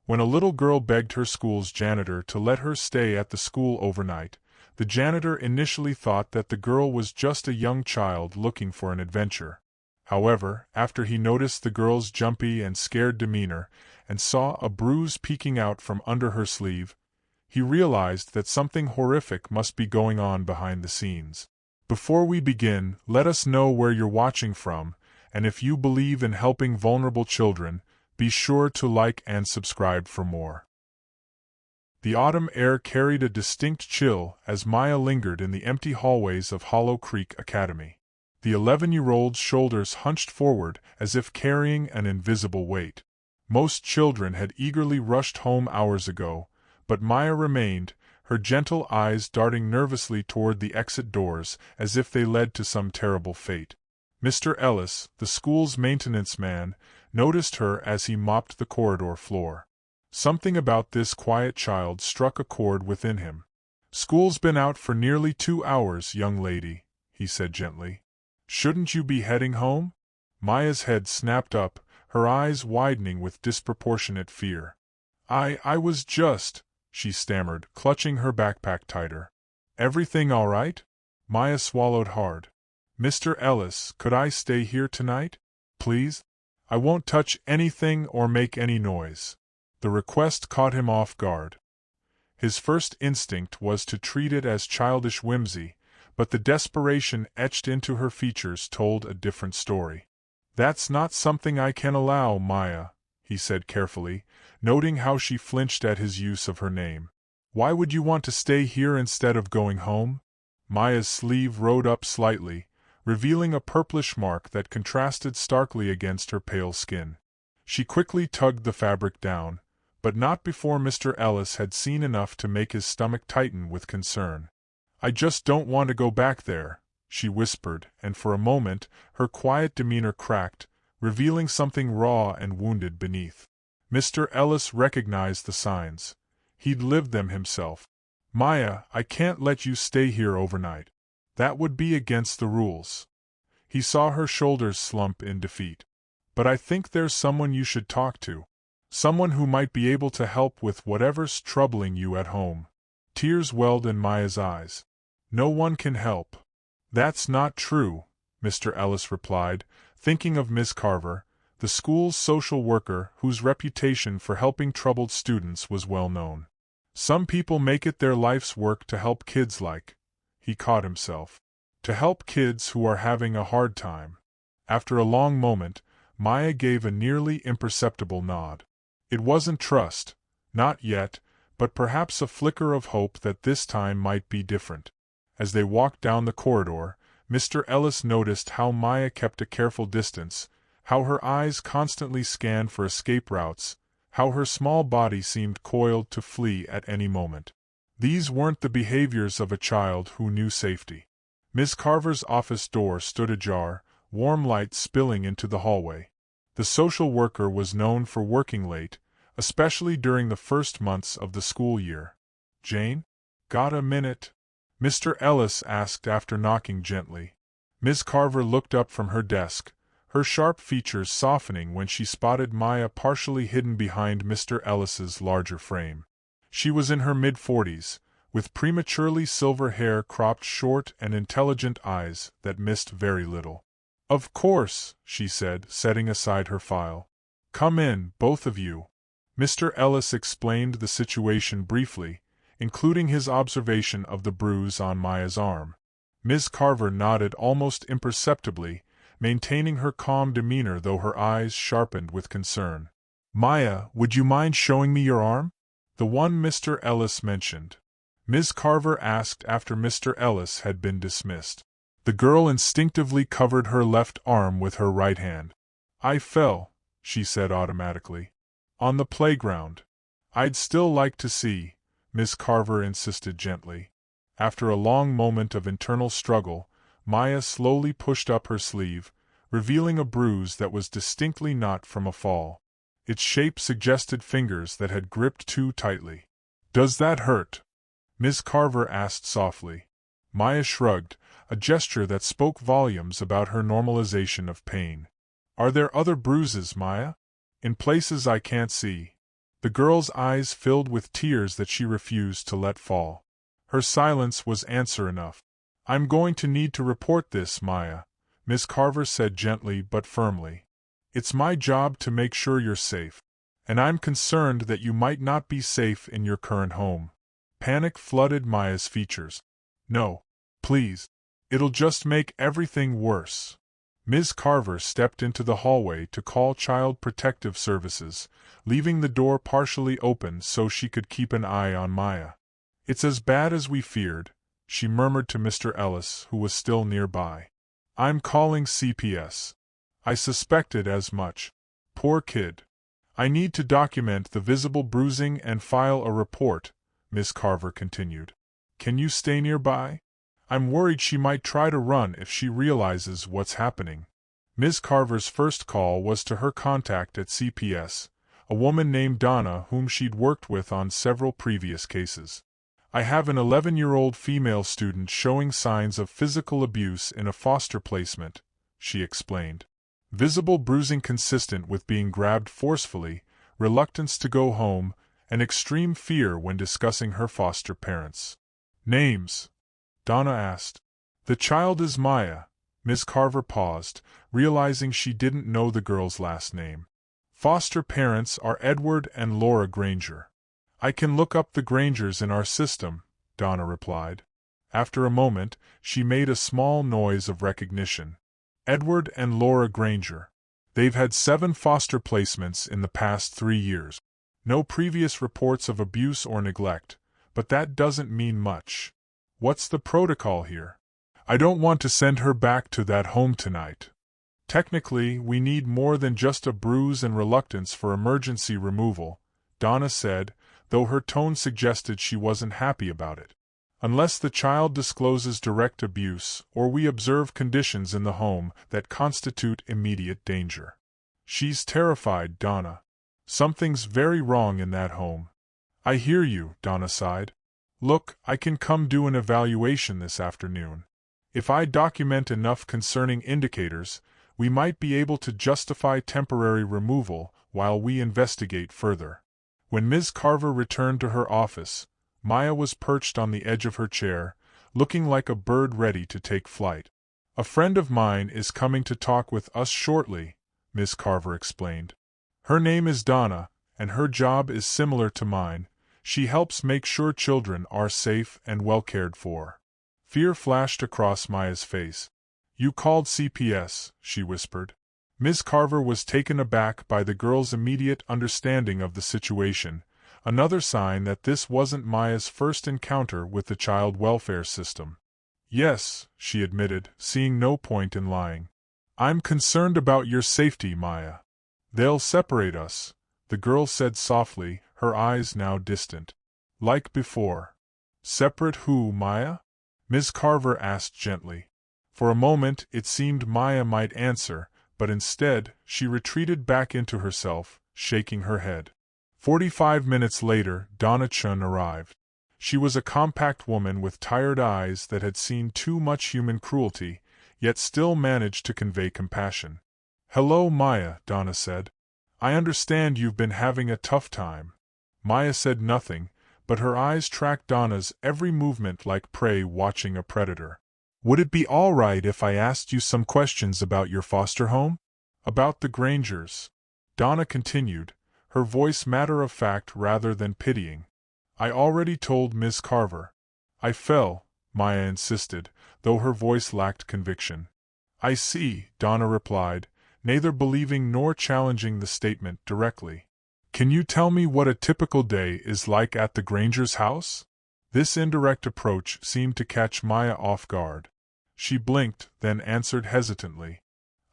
When a little girl begged her school's janitor to let her stay at the school overnight, the janitor initially thought that the girl was just a young child looking for an adventure. However, after he noticed the girl's jumpy and scared demeanor, and saw a bruise peeking out from under her sleeve, he realized that something horrific must be going on behind the scenes. Before we begin, let us know where you're watching from, and if you believe in helping vulnerable children, be sure to like and subscribe for more. The autumn air carried a distinct chill as Maya lingered in the empty hallways of Hollow Creek Academy. The 11-year-old's shoulders hunched forward as if carrying an invisible weight. Most children had eagerly rushed home hours ago, but Maya remained, her gentle eyes darting nervously toward the exit doors as if they led to some terrible fate. Mr. Ellis, the school's maintenance man, noticed her as he mopped the corridor floor. Something about this quiet child struck a chord within him. "School's been out for nearly 2 hours, young lady," he said gently. "Shouldn't you be heading home?" Maya's head snapped up, her eyes widening with disproportionate fear. I was just," she stammered, clutching her backpack tighter. "Everything all right?" Maya swallowed hard. "Mr. Ellis, could I stay here tonight? Please? I won't touch anything or make any noise." The request caught him off guard. His first instinct was to treat it as childish whimsy, but the desperation etched into her features told a different story. "That's not something I can allow, Maya," he said carefully, noting how she flinched at his use of her name. "Why would you want to stay here instead of going home?" Maya's sleeve rode up slightly, revealing a purplish mark that contrasted starkly against her pale skin. She quickly tugged the fabric down, but not before Mr. Ellis had seen enough to make his stomach tighten with concern. "I just don't want to go back there," she whispered, and for a moment her quiet demeanor cracked, revealing something raw and wounded beneath. Mr. Ellis recognized the signs. He'd lived them himself. "Maya, I can't let you stay here overnight. That would be against the rules." He saw her shoulders slump in defeat. "But I think there's someone you should talk to. Someone who might be able to help with whatever's troubling you at home." Tears welled in Maya's eyes. "No one can help." "That's not true," Mr. Ellis replied, thinking of Miss Carver, the school's social worker whose reputation for helping troubled students was well known. "Some people make it their life's work to help kids like—" He caught himself. "To help kids who are having a hard time." After a long moment, Maya gave a nearly imperceptible nod. It wasn't trust, not yet, but perhaps a flicker of hope that this time might be different. As they walked down the corridor, Mr. Ellis noticed how Maya kept a careful distance, how her eyes constantly scanned for escape routes, how her small body seemed coiled to flee at any moment. These weren't the behaviors of a child who knew safety. Miss Carver's office door stood ajar, warm light spilling into the hallway. The social worker was known for working late, especially during the first months of the school year. "Jane? Got a minute?" Mr. Ellis asked after knocking gently. Miss Carver looked up from her desk, her sharp features softening when she spotted Maya partially hidden behind Mr. Ellis's larger frame. She was in her mid-40s, with prematurely silver hair cropped short and intelligent eyes that missed very little. "Of course," she said, setting aside her file. "Come in, both of you." Mr. Ellis explained the situation briefly, including his observation of the bruise on Maya's arm. Ms. Carver nodded almost imperceptibly, maintaining her calm demeanor though her eyes sharpened with concern. "Maya, would you mind showing me your arm? The one Mr. Ellis mentioned." Ms. Carver asked after Mr. Ellis had been dismissed. The girl instinctively covered her left arm with her right hand. "I fell," she said automatically. "On the playground." "I'd still like to see," Miss Carver insisted gently. After a long moment of internal struggle, Maya slowly pushed up her sleeve, revealing a bruise that was distinctly not from a fall. Its shape suggested fingers that had gripped too tightly. "Does that hurt?" Miss Carver asked softly. Maya shrugged, a gesture that spoke volumes about her normalization of pain. "Are there other bruises, Maya? In places I can't see?" The girl's eyes filled with tears that she refused to let fall. Her silence was answer enough. "I'm going to need to report this, Maya," Miss Carver said gently but firmly. "It's my job to make sure you're safe. And I'm concerned that you might not be safe in your current home." Panic flooded Maya's features. "No. Please. It'll just make everything worse." Ms. Carver stepped into the hallway to call Child Protective Services, leaving the door partially open so she could keep an eye on Maya. "It's as bad as we feared," she murmured to Mr. Ellis, who was still nearby. "I'm calling CPS. I suspected as much. Poor kid. I need to document the visible bruising and file a report," Miss Carver continued. "Can you stay nearby? I'm worried she might try to run if she realizes what's happening." Ms. Carver's first call was to her contact at CPS, a woman named Donna whom she'd worked with on several previous cases. "I have an 11-year-old female student showing signs of physical abuse in a foster placement," she explained. "Visible bruising consistent with being grabbed forcefully, reluctance to go home, and extreme fear when discussing her foster parents." "Names?" Donna asked. "The child is Maya." Miss Carver paused, realizing she didn't know the girl's last name. "Foster parents are Edward and Laura Granger." "I can look up the Grangers in our system," Donna replied. After a moment, she made a small noise of recognition. "Edward and Laura Granger. They've had 7 foster placements in the past 3 years. No previous reports of abuse or neglect, but that doesn't mean much. What's the protocol here? I don't want to send her back to that home tonight. Technically, we need more than just a bruise and reluctance for emergency removal," Donna said, though her tone suggested she wasn't happy about it. "Unless the child discloses direct abuse or we observe conditions in the home that constitute immediate danger." "She's terrified, Donna. Something's very wrong in that home." "I hear you," Donna sighed. "Look, I can come do an evaluation this afternoon. If I document enough concerning indicators, we might be able to justify temporary removal while we investigate further." When Ms. Carver returned to her office, Maya was perched on the edge of her chair, looking like a bird ready to take flight. "A friend of mine is coming to talk with us shortly," Ms. Carver explained. "Her name is Donna, and her job is similar to mine. She helps make sure children are safe and well cared for." Fear flashed across Maya's face. "You called CPS," she whispered. Ms. Carver was taken aback by the girl's immediate understanding of the situation, another sign that this wasn't Maya's first encounter with the child welfare system. "Yes," she admitted, seeing no point in lying. "I'm concerned about your safety, Maya." "They'll separate us," the girl said softly, her eyes now distant. "Like before." "Separate who, Maya?" Ms. Carver asked gently. For a moment it seemed Maya might answer, but instead, she retreated back into herself, shaking her head. 45 minutes later, Donna Chun arrived. She was a compact woman with tired eyes that had seen too much human cruelty, yet still managed to convey compassion. "Hello, Maya," Donna said. "I understand you've been having a tough time." Maya said nothing, but her eyes tracked Donna's every movement like prey watching a predator. "Would it be all right if I asked you some questions about your foster home? About the Grangers?" Donna continued, her voice matter-of-fact rather than pitying. "I already told Miss Carver." "I fell," Maya insisted, though her voice lacked conviction. "I see," Donna replied, neither believing nor challenging the statement directly. "Can you tell me what a typical day is like at the Grangers' house?" This indirect approach seemed to catch Maya off guard. She blinked, then answered hesitantly.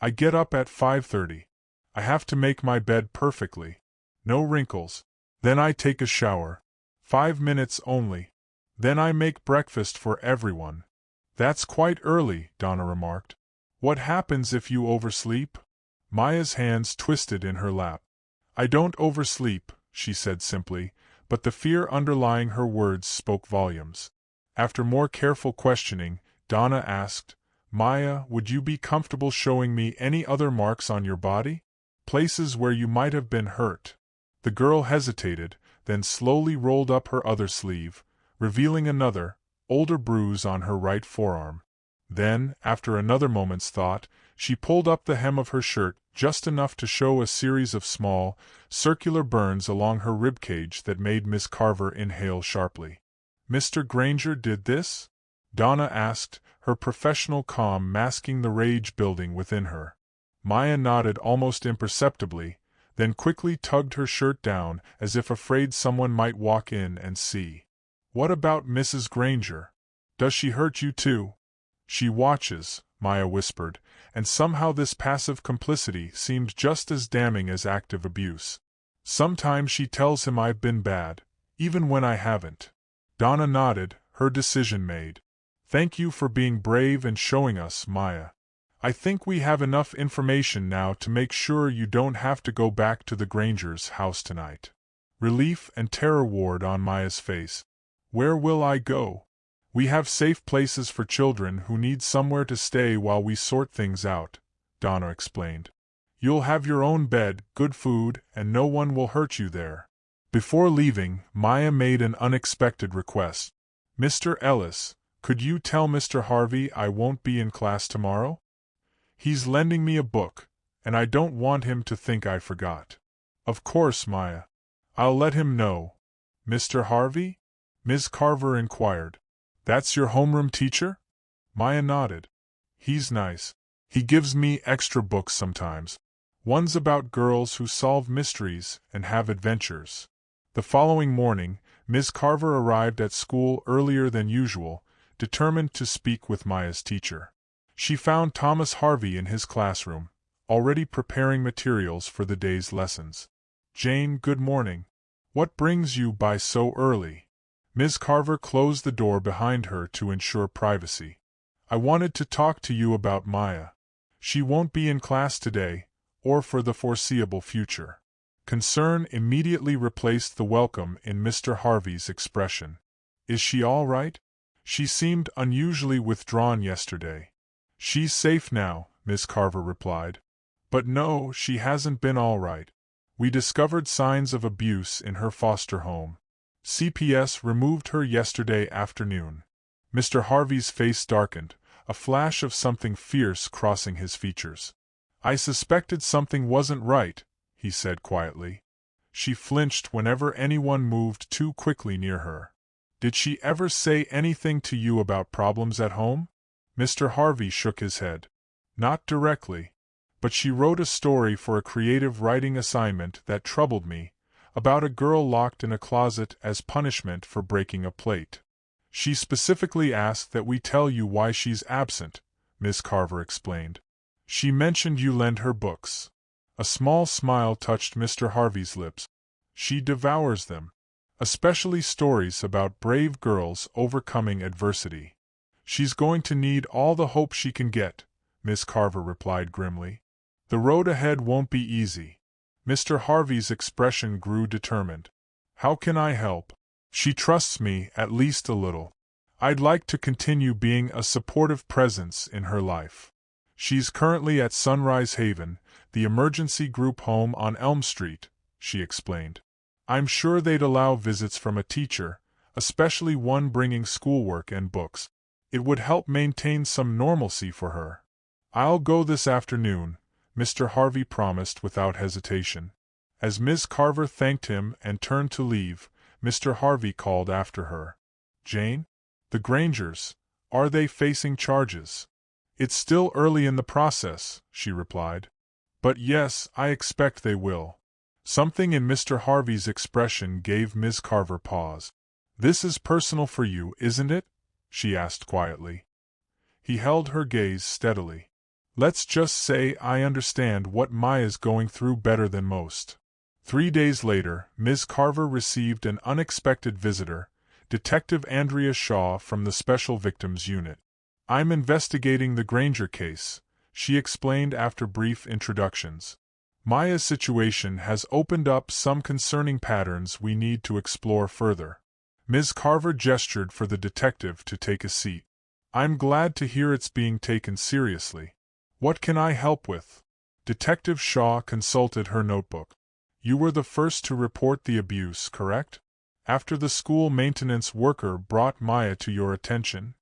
"I get up at 5:30. I have to make my bed perfectly. No wrinkles. Then I take a shower. 5 minutes only. Then I make breakfast for everyone." "That's quite early," Donna remarked. "What happens if you oversleep?" Maya's hands twisted in her lap. "I don't oversleep," she said simply, but the fear underlying her words spoke volumes. After more careful questioning, Donna asked, "Maya, would you be comfortable showing me any other marks on your body? Places where you might have been hurt?" The girl hesitated, then slowly rolled up her other sleeve, revealing another, older bruise on her right forearm. Then, after another moment's thought, she pulled up the hem of her shirt just enough to show a series of small, circular burns along her ribcage that made Miss Carver inhale sharply. "Mr. Granger did this?" Donna asked, her professional calm masking the rage building within her. Maya nodded almost imperceptibly, then quickly tugged her shirt down as if afraid someone might walk in and see. "What about Mrs. Granger? Does she hurt you too?" "She watches," Maya whispered, and somehow this passive complicity seemed just as damning as active abuse. "Sometimes she tells him I've been bad, even when I haven't." Donna nodded, her decision made. "Thank you for being brave and showing us, Maya. I think we have enough information now to make sure you don't have to go back to the Grangers' house tonight." Relief and terror warred on Maya's face. "Where will I go? We have safe places for children who need somewhere to stay while we sort things out," Donna explained. "You'll have your own bed, good food, and no one will hurt you there." Before leaving, Maya made an unexpected request. "Mr. Ellis, could you tell Mr. Harvey I won't be in class tomorrow? He's lending me a book, and I don't want him to think I forgot." "Of course, Maya. I'll let him know." "Mr. Harvey?" Ms. Carver inquired. "That's your homeroom teacher?" Maya nodded. "He's nice. He gives me extra books sometimes. One's about girls who solve mysteries and have adventures." The following morning, Ms. Carver arrived at school earlier than usual, determined to speak with Maya's teacher. She found Thomas Harvey in his classroom, already preparing materials for the day's lessons. "Jane, good morning. What brings you by so early?" Ms. Carver closed the door behind her to ensure privacy. "I wanted to talk to you about Maya. She won't be in class today, or for the foreseeable future." Concern immediately replaced the welcome in Mr. Harvey's expression. "Is she all right? She seemed unusually withdrawn yesterday." "She's safe now," Miss Carver replied. "But no, she hasn't been all right. We discovered signs of abuse in her foster home. CPS removed her yesterday afternoon." Mr. Harvey's face darkened, a flash of something fierce crossing his features. "I suspected something wasn't right," he said quietly. She flinched whenever anyone moved too quickly near her. "Did she ever say anything to you about problems at home?" Mr. Harvey shook his head. "Not directly. But she wrote a story for a creative writing assignment that troubled me, about a girl locked in a closet as punishment for breaking a plate. She specifically asked that we tell you why she's absent," Miss Carver explained. "She mentioned you lend her books." A small smile touched Mr. Harvey's lips. "She devours them, especially stories about brave girls overcoming adversity." "She's going to need all the hope she can get," Miss Carver replied grimly. "The road ahead won't be easy." Mr. Harvey's expression grew determined. "How can I help? She trusts me at least a little. I'd like to continue being a supportive presence in her life. She's currently at Sunrise Haven, the emergency group home on Elm Street," she explained. "I'm sure they'd allow visits from a teacher, especially one bringing schoolwork and books. It would help maintain some normalcy for her." "I'll go this afternoon," Mr. Harvey promised without hesitation. As Ms. Carver thanked him and turned to leave, Mr. Harvey called after her. "Jane? The Grangers, are they facing charges?" "It's still early in the process," she replied. "But yes, I expect they will." Something in Mr. Harvey's expression gave Ms. Carver pause. "This is personal for you, isn't it?" she asked quietly. He held her gaze steadily. "Let's just say I understand what Maya's going through better than most." 3 days later, Ms. Carver received an unexpected visitor, Detective Andrea Shaw from the Special Victims Unit. "I'm investigating the Granger case," she explained after brief introductions. "Maya's situation has opened up some concerning patterns we need to explore further." Ms. Carver gestured for the detective to take a seat. "I'm glad to hear it's being taken seriously. What can I help with?" Detective Shaw consulted her notebook. You were the first to report the abuse, correct? After the school maintenance worker brought Maya to your attention?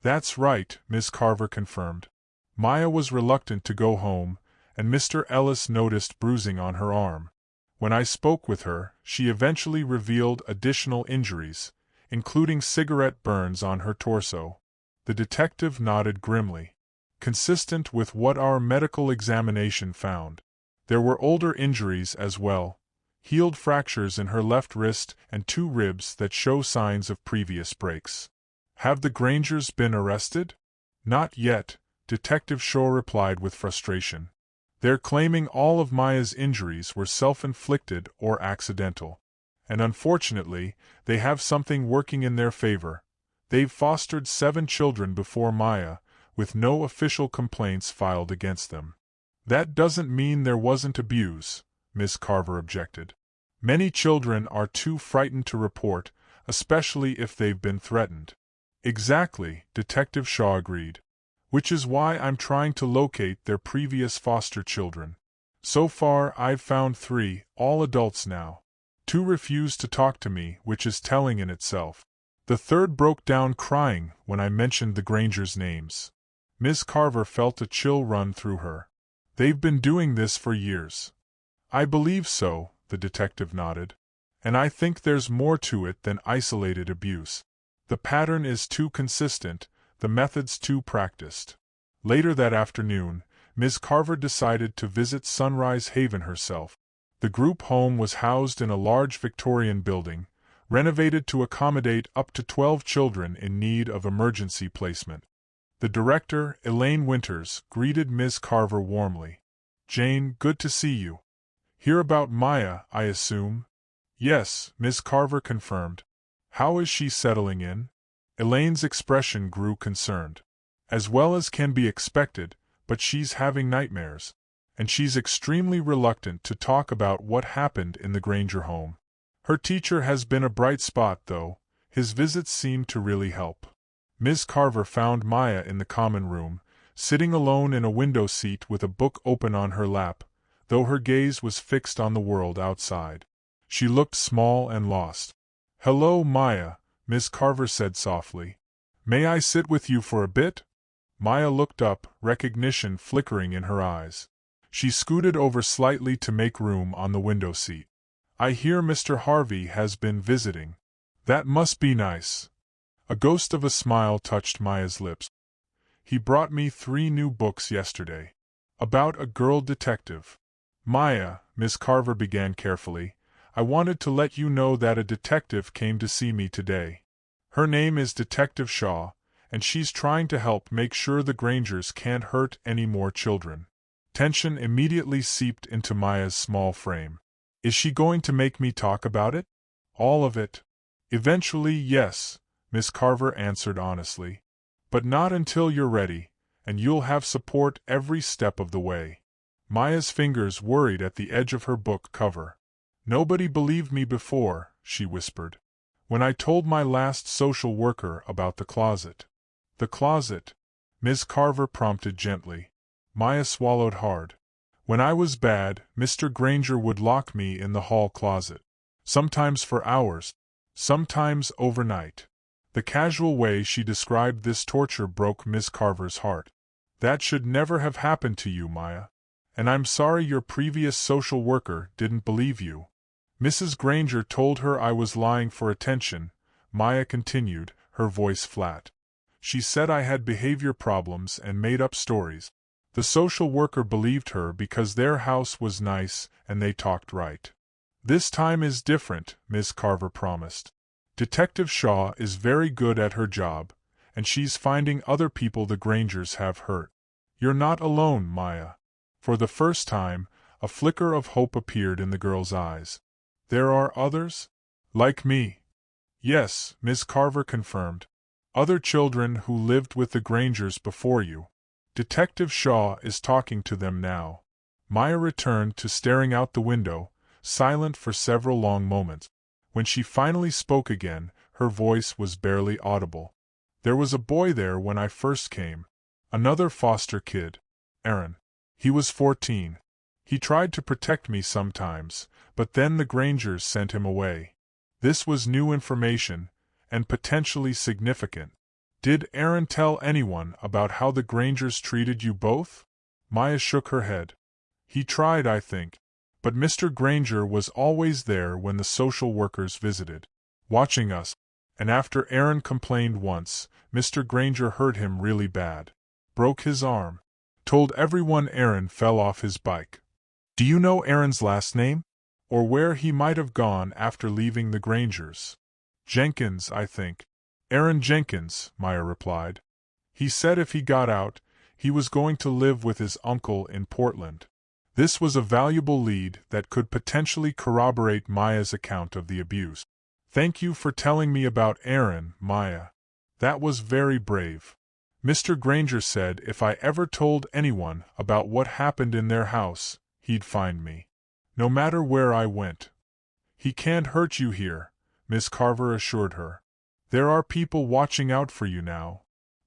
That's right, Miss Carver confirmed. Maya was reluctant to go home, and Mr. Ellis noticed bruising on her arm. When I spoke with her, she eventually revealed additional injuries, including cigarette burns on her torso. The detective nodded grimly. Consistent with what our medical examination found. There were older injuries as well, healed fractures in her left wrist and 2 ribs that show signs of previous breaks. Have the Grangers been arrested? Not yet, Detective Shaw replied with frustration. They're claiming all of Maya's injuries were self-inflicted or accidental. And unfortunately, they have something working in their favor. They've fostered 7 children before Maya, with no official complaints filed against them. That doesn't mean there wasn't abuse, Miss Carver objected. Many children are too frightened to report, especially if they've been threatened. Exactly, Detective Shaw agreed. Which is why I'm trying to locate their previous foster children. So far, I've found 3, all adults now. 2 refused to talk to me, which is telling in itself. The 3rd broke down crying when I mentioned the Grangers' names. Miss Carver felt a chill run through her. They've been doing this for years. I believe so, the detective nodded. And I think there's more to it than isolated abuse. The pattern is too consistent, the methods too practiced. Later that afternoon, Ms. Carver decided to visit Sunrise Haven herself. The group home was housed in a large Victorian building, renovated to accommodate up to 12 children in need of emergency placement. The director, Elaine Winters, greeted Ms. Carver warmly. "Jane, good to see you. Hear about Maya, I assume?" "Yes," Ms. Carver confirmed. "How is she settling in?" Elaine's expression grew concerned. "As well as can be expected, but she's having nightmares. And she's extremely reluctant to talk about what happened in the Granger home. Her teacher has been a bright spot, though. His visits seem to really help." Ms. Carver found Maya in the common room, sitting alone in a window seat with a book open on her lap, though her gaze was fixed on the world outside. She looked small and lost. "Hello, Maya," Miss Carver said softly. "May I sit with you for a bit?" Maya looked up, recognition flickering in her eyes. She scooted over slightly to make room on the window seat. "I hear Mr. Harvey has been visiting. That must be nice." A ghost of a smile touched Maya's lips. "He brought me 3 new books yesterday. About a girl detective." "Maya," Miss Carver began carefully, "I wanted to let you know that a detective came to see me today. Her name is Detective Shaw, and she's trying to help make sure the Grangers can't hurt any more children." Tension immediately seeped into Maya's small frame. "Is she going to make me talk about it? All of it?" "Eventually, yes," Miss Carver answered honestly. "But not until you're ready, and you'll have support every step of the way." Maya's fingers worried at the edge of her book cover. "Nobody believed me before," she whispered. "When I told my last social worker about the closet." "The closet?" Miss Carver prompted gently. Maya swallowed hard. "When I was bad, Mr. Granger would lock me in the hall closet. Sometimes for hours, sometimes overnight." The casual way she described this torture broke Miss Carver's heart. "That should never have happened to you, Maya. And I'm sorry your previous social worker didn't believe you." "Mrs. Granger told her I was lying for attention," Maya continued, her voice flat. "She said I had behavior problems and made up stories. The social worker believed her because their house was nice and they talked right." "This time is different," Miss Carver promised. "Detective Shaw is very good at her job, and she's finding other people the Grangers have hurt. You're not alone, Maya." For the first time, a flicker of hope appeared in the girl's eyes. "There are others? Like me?" "Yes," Miss Carver confirmed. "Other children who lived with the Grangers before you. Detective Shaw is talking to them now." Maya returned to staring out the window, silent for several long moments. When she finally spoke again, her voice was barely audible. "There was a boy there when I first came. Another foster kid. Aaron. He was 14. He tried to protect me sometimes, but then the Grangers sent him away. This was new information, and potentially significant. Did Aaron tell anyone about how the Grangers treated you both? Maya shook her head. He tried, I think. But Mr. Granger was always there when the social workers visited, watching us. And after Aaron complained once, Mr. Granger hurt him really bad. Broke his arm. Told everyone Aaron fell off his bike. Do you know Aaron's last name? Or where he might have gone after leaving the Grangers? Jenkins, I think. Aaron Jenkins, Maya replied. He said if he got out, he was going to live with his uncle in Portland. This was a valuable lead that could potentially corroborate Maya's account of the abuse. Thank you for telling me about Aaron, Maya. That was very brave. Mr. Granger said if I ever told anyone about what happened in their house, he'd find me. No matter where I went. He can't hurt you here, Miss Carver assured her. There are people watching out for you now.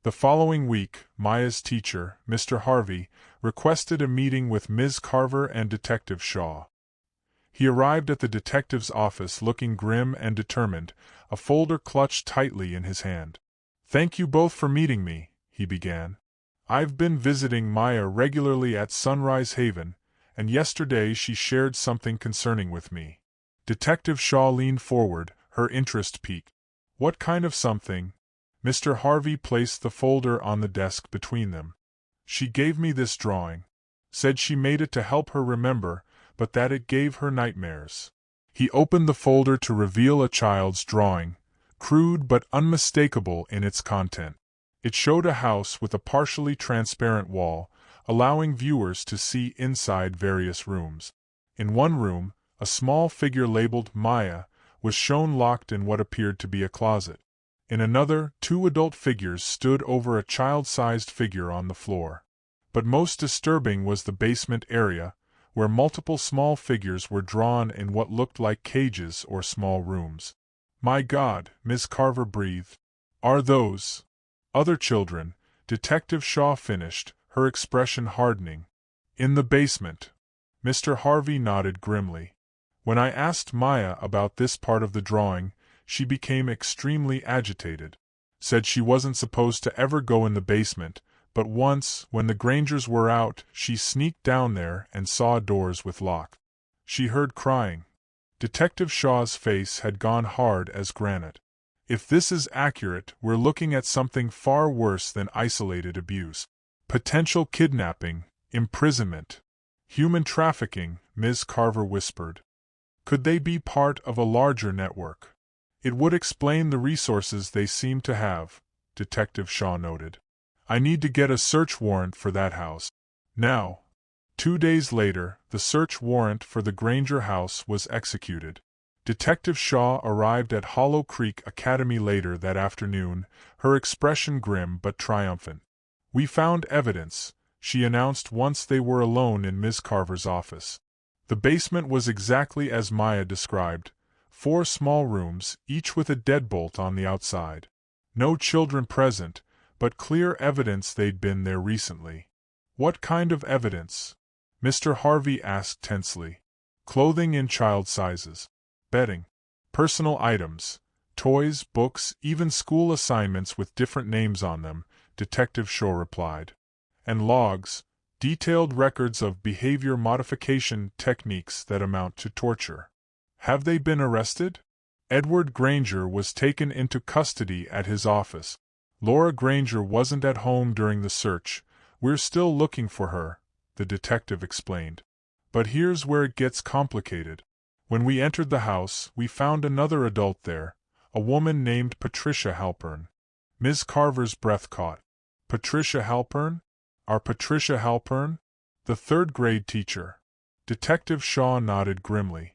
The following week, Maya's teacher, Mr. Harvey, requested a meeting with Ms. Carver and Detective Shaw. He arrived at the detective's office looking grim and determined, a folder clutched tightly in his hand. Thank you both for meeting me, he began. I've been visiting Maya regularly at Sunrise Haven, and yesterday she shared something concerning with me. Detective Shaw leaned forward, her interest piqued. What kind of something? Mr. Harvey placed the folder on the desk between them. She gave me this drawing. Said she made it to help her remember, but that it gave her nightmares. He opened the folder to reveal a child's drawing, crude but unmistakable in its content. It showed a house with a partially transparent wall, allowing viewers to see inside various rooms. In one room, a small figure labeled Maya was shown locked in what appeared to be a closet. In another, two adult figures stood over a child-sized figure on the floor. But most disturbing was the basement area, where multiple small figures were drawn in what looked like cages or small rooms. My God, Miss Carver breathed. Are those other children? Detective Shaw finished, her expression hardening. In the basement. Mr. Harvey nodded grimly. When I asked Maya about this part of the drawing, she became extremely agitated. Said she wasn't supposed to ever go in the basement, but once, when the Grangers were out, she sneaked down there and saw doors with lock. She heard crying. Detective Shaw's face had gone hard as granite. If this is accurate, we're looking at something far worse than isolated abuse. Potential kidnapping, imprisonment, human trafficking, Ms. Carver whispered. Could they be part of a larger network? It would explain the resources they seem to have, Detective Shaw noted. I need to get a search warrant for that house. Now. 2 days later, the search warrant for the Granger house was executed. Detective Shaw arrived at Hollow Creek Academy later that afternoon, her expression grim but triumphant. We found evidence, she announced once they were alone in Miss Carver's office. The basement was exactly as Maya described, 4 small rooms, each with a deadbolt on the outside. No children present, but clear evidence they'd been there recently. What kind of evidence? Mr. Harvey asked tensely. Clothing in child sizes. Bedding. Personal items. Toys, books, even school assignments with different names on them, Detective Shaw replied. And logs, detailed records of behavior modification techniques that amount to torture. Have they been arrested? Edward Granger was taken into custody at his office. Laura Granger wasn't at home during the search. We're still looking for her, the detective explained. But here's where it gets complicated. When we entered the house, we found another adult there, a woman named Patricia Halpern. Ms. Carver's breath caught. Patricia Halpern? Our Patricia Halpern? The 3rd-grade teacher. Detective Shaw nodded grimly.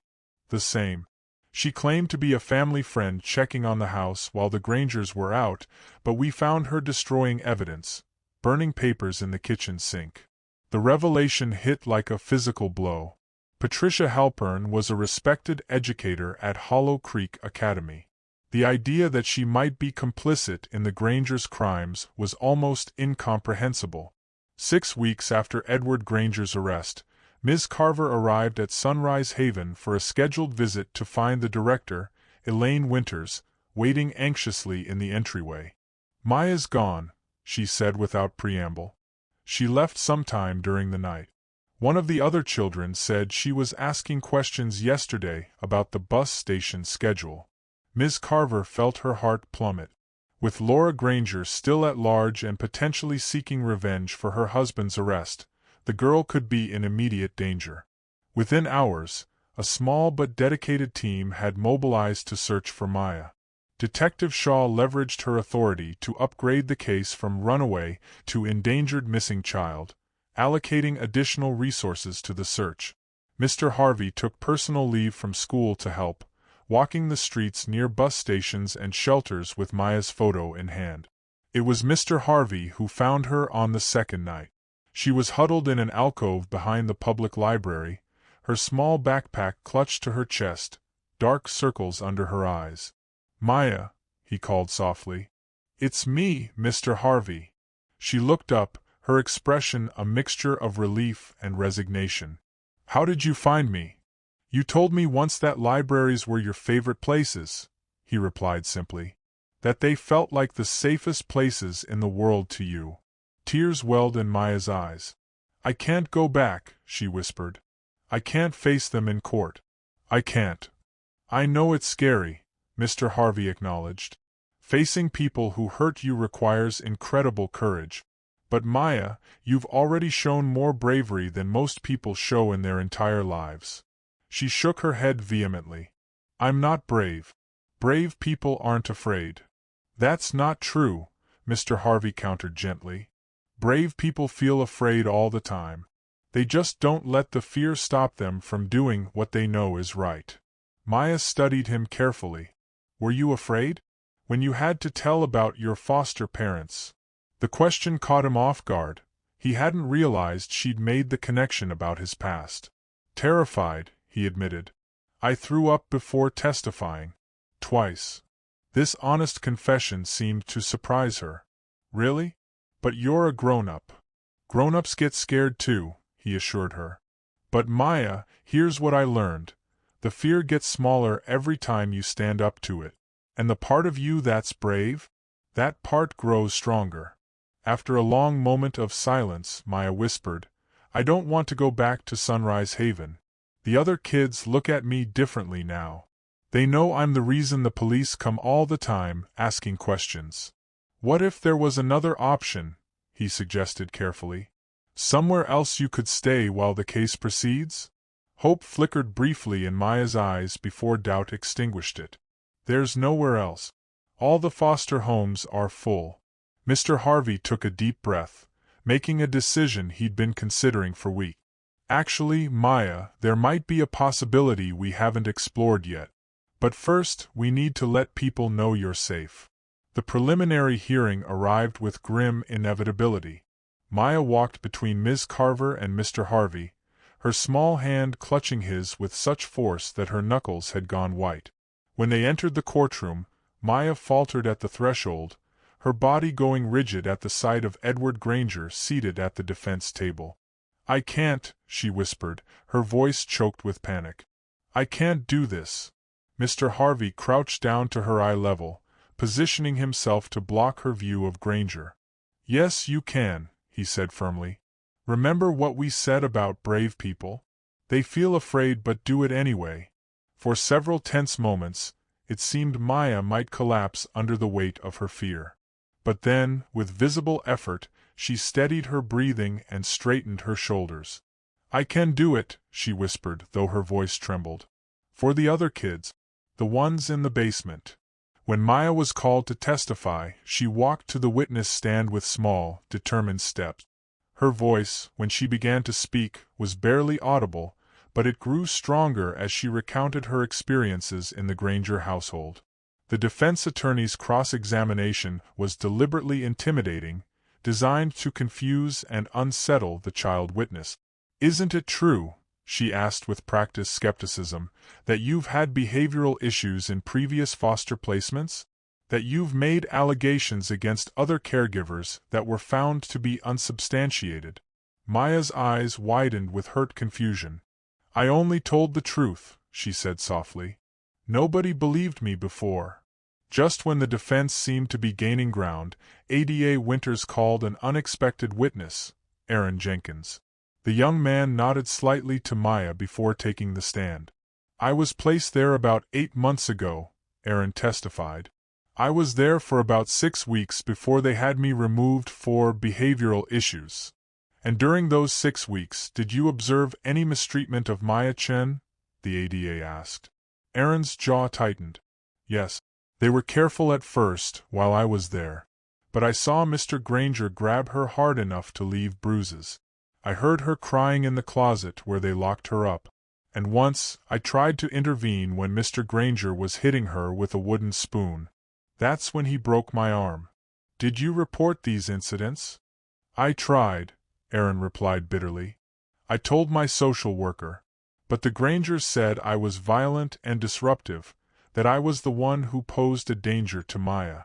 The same. She claimed to be a family friend checking on the house while the Grangers were out, but we found her destroying evidence, burning papers in the kitchen sink. The revelation hit like a physical blow. Patricia Halpern was a respected educator at Hollow Creek Academy. The idea that she might be complicit in the Grangers' crimes was almost incomprehensible. 6 weeks after Edward Granger's arrest, Ms. Carver arrived at Sunrise Haven for a scheduled visit to find the director, Elaine Winters, waiting anxiously in the entryway. "Maya's gone," she said without preamble. "She left sometime during the night. One of the other children said she was asking questions yesterday about the bus station schedule." Ms. Carver felt her heart plummet. With Laura Granger still at large and potentially seeking revenge for her husband's arrest, the girl could be in immediate danger. Within hours, a small but dedicated team had mobilized to search for Maya. Detective Shaw leveraged her authority to upgrade the case from runaway to endangered missing child, allocating additional resources to the search. Mr. Harvey took personal leave from school to help, walking the streets near bus stations and shelters with Maya's photo in hand. It was Mr. Harvey who found her on the second night. She was huddled in an alcove behind the public library, her small backpack clutched to her chest, dark circles under her eyes. "Maya," he called softly. "It's me, Mr. Harvey." She looked up, her expression a mixture of relief and resignation. "How did you find me?" "You told me once that libraries were your favorite places," he replied simply. "That they felt like the safest places in the world to you." Tears welled in Maya's eyes. "I can't go back," she whispered. "I can't face them in court. I can't." "I know it's scary," Mr. Harvey acknowledged. "Facing people who hurt you requires incredible courage. But Maya, you've already shown more bravery than most people show in their entire lives." She shook her head vehemently. "I'm not brave. Brave people aren't afraid." "That's not true," Mr. Harvey countered gently. "Brave people feel afraid all the time. They just don't let the fear stop them from doing what they know is right." Maya studied him carefully. "Were you afraid? When you had to tell about your foster parents?" The question caught him off guard. He hadn't realized she'd made the connection about his past. "Terrified," he admitted. "I threw up before testifying. Twice." This honest confession seemed to surprise her. "Really? But you're a grown-up." "Grown-ups get scared too," he assured her. "But Maya, here's what I learned. The fear gets smaller every time you stand up to it. And the part of you that's brave? That part grows stronger." After a long moment of silence, Maya whispered, "I don't want to go back to Sunrise Haven. The other kids look at me differently now. They know I'm the reason the police come all the time, asking questions." "What if there was another option?" he suggested carefully. "Somewhere else you could stay while the case proceeds?" Hope flickered briefly in Maya's eyes before doubt extinguished it. "There's nowhere else. All the foster homes are full." Mr. Harvey took a deep breath, making a decision he'd been considering for weeks. "Actually, Maya, there might be a possibility we haven't explored yet. But first, we need to let people know you're safe." The preliminary hearing arrived with grim inevitability. Maya walked between Ms. Carver and Mr. Harvey, her small hand clutching his with such force that her knuckles had gone white. When they entered the courtroom, Maya faltered at the threshold, her body going rigid at the sight of Edward Granger seated at the defense table. "I can't," she whispered, her voice choked with panic. "I can't do this." Mr. Harvey crouched down to her eye level, positioning himself to block her view of Granger. "Yes, you can," he said firmly. "Remember what we said about brave people? They feel afraid but do it anyway." For several tense moments, it seemed Maya might collapse under the weight of her fear. But then, with visible effort, she steadied her breathing and straightened her shoulders. "I can do it," she whispered, though her voice trembled. "For the other kids. The ones in the basement." When Maya was called to testify, she walked to the witness stand with small, determined steps. Her voice, when she began to speak, was barely audible, but it grew stronger as she recounted her experiences in the Granger household. The defense attorney's cross-examination was deliberately intimidating, designed to confuse and unsettle the child witness. "Isn't it true," she asked with practiced skepticism, "that you've had behavioral issues in previous foster placements? That you've made allegations against other caregivers that were found to be unsubstantiated?" Maya's eyes widened with hurt confusion. "I only told the truth," she said softly. "Nobody believed me before." Just when the defense seemed to be gaining ground, ADA Winters called an unexpected witness, Aaron Jenkins. The young man nodded slightly to Maya before taking the stand. "I was placed there about 8 months ago," Aaron testified. "I was there for about 6 weeks before they had me removed for behavioral issues." "And during those 6 weeks, did you observe any mistreatment of Maya Chen?" the ADA asked. Aaron's jaw tightened. "Yes. They were careful at first, while I was there. But I saw Mr. Granger grab her hard enough to leave bruises. I heard her crying in the closet where they locked her up. And once, I tried to intervene when Mr. Granger was hitting her with a wooden spoon. That's when he broke my arm." "Did you report these incidents?" "I tried," Aaron replied bitterly. "I told my social worker. But the Grangers said I was violent and disruptive, that I was the one who posed a danger to Maya.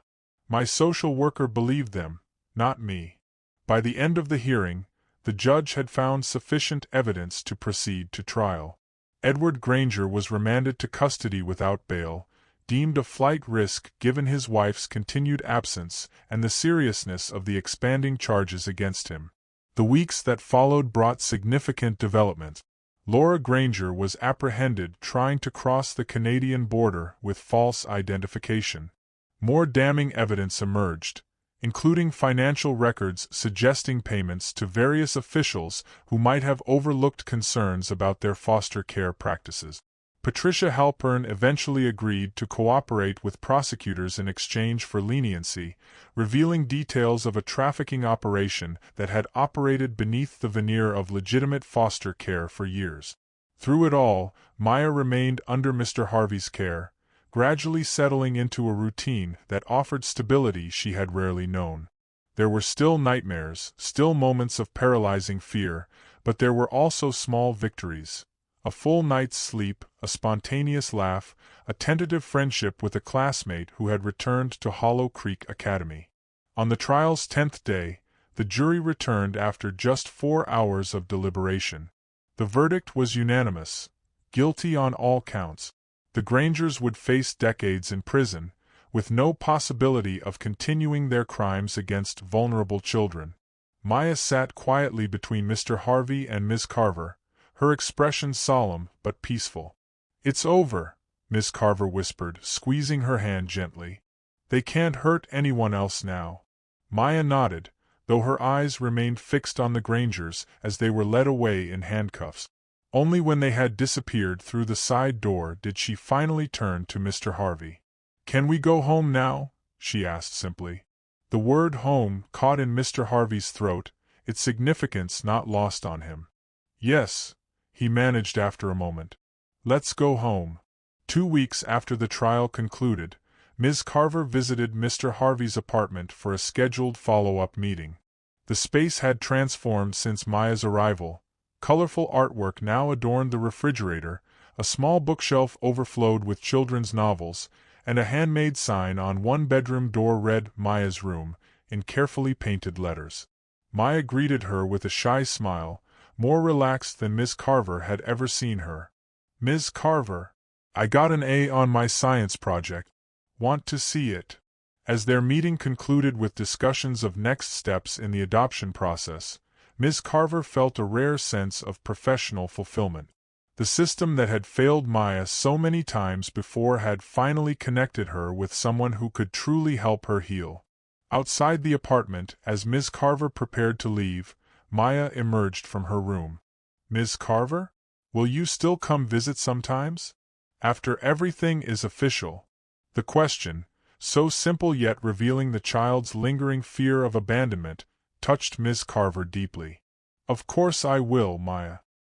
My social worker believed them, not me." By the end of the hearing, the judge had found sufficient evidence to proceed to trial. Edward Granger was remanded to custody without bail, deemed a flight risk given his wife's continued absence and the seriousness of the expanding charges against him. The weeks that followed brought significant developments. Laura Granger was apprehended trying to cross the Canadian border with false identification. More damning evidence emerged, including financial records suggesting payments to various officials who might have overlooked concerns about their foster care practices. Patricia Halpern eventually agreed to cooperate with prosecutors in exchange for leniency, revealing details of a trafficking operation that had operated beneath the veneer of legitimate foster care for years. Through it all, Maya remained under Mr. Harvey's care, gradually settling into a routine that offered stability she had rarely known. There were still nightmares, still moments of paralyzing fear, but there were also small victories. A full night's sleep, a spontaneous laugh, a tentative friendship with a classmate who had returned to Hollow Creek Academy. On the trial's 10th day, the jury returned after just 4 hours of deliberation. The verdict was unanimous: guilty on all counts. The Grangers would face decades in prison, with no possibility of continuing their crimes against vulnerable children. Maya sat quietly between Mr. Harvey and Ms. Carver, her expression solemn but peaceful. "It's over," Miss Carver whispered, squeezing her hand gently. "They can't hurt anyone else now." Maya nodded, though her eyes remained fixed on the Grangers as they were led away in handcuffs. Only when they had disappeared through the side door did she finally turn to Mr. Harvey. "Can we go home now?" she asked simply. The word home caught in Mr. Harvey's throat, its significance not lost on him. "Yes," he managed after a moment. "Let's go home." 2 weeks after the trial concluded, Ms. Carver visited Mr. Harvey's apartment for a scheduled follow-up meeting. The space had transformed since Maya's arrival. Colorful artwork now adorned the refrigerator, a small bookshelf overflowed with children's novels, and a handmade sign on one bedroom door read "Maya's Room" in carefully painted letters. Maya greeted her with a shy smile, more relaxed than Miss Carver had ever seen her. "Ms. Carver, I got an A on my science project. Want to see it?" As their meeting concluded with discussions of next steps in the adoption process, Ms. Carver felt a rare sense of professional fulfillment. The system that had failed Maya so many times before had finally connected her with someone who could truly help her heal. Outside the apartment, as Ms. Carver prepared to leave, Maya emerged from her room. "Ms. Carver? Will you still come visit sometimes? After everything is official?" The question, so simple yet revealing the child's lingering fear of abandonment, touched Ms. Carver deeply. "Of course I will, Maya.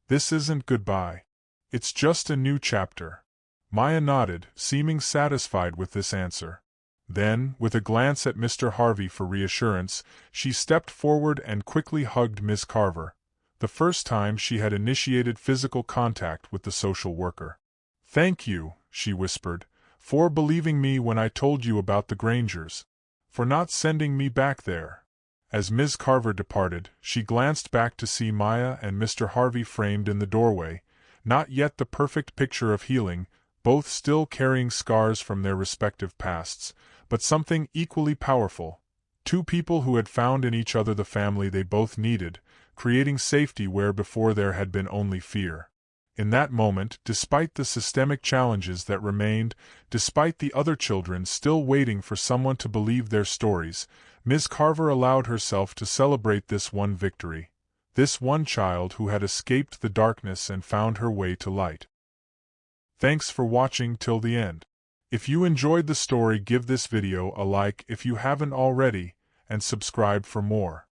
This isn't goodbye. It's just a new chapter." Maya nodded, seeming satisfied with this answer. Then, with a glance at Mr. Harvey for reassurance, she stepped forward and quickly hugged Miss Carver, the first time she had initiated physical contact with the social worker. "Thank you," she whispered, "for believing me when I told you about the Grangers. For not sending me back there." As Ms. Carver departed, she glanced back to see Maya and Mr. Harvey framed in the doorway, not yet the perfect picture of healing, both still carrying scars from their respective pasts, but something equally powerful. Two people who had found in each other the family they both needed, creating safety where before there had been only fear. In that moment, despite the systemic challenges that remained, despite the other children still waiting for someone to believe their stories, Ms. Carver allowed herself to celebrate this one victory. This one child who had escaped the darkness and found her way to light. Thanks for watching till the end. If you enjoyed the story, give this video a like if you haven't already, and subscribe for more.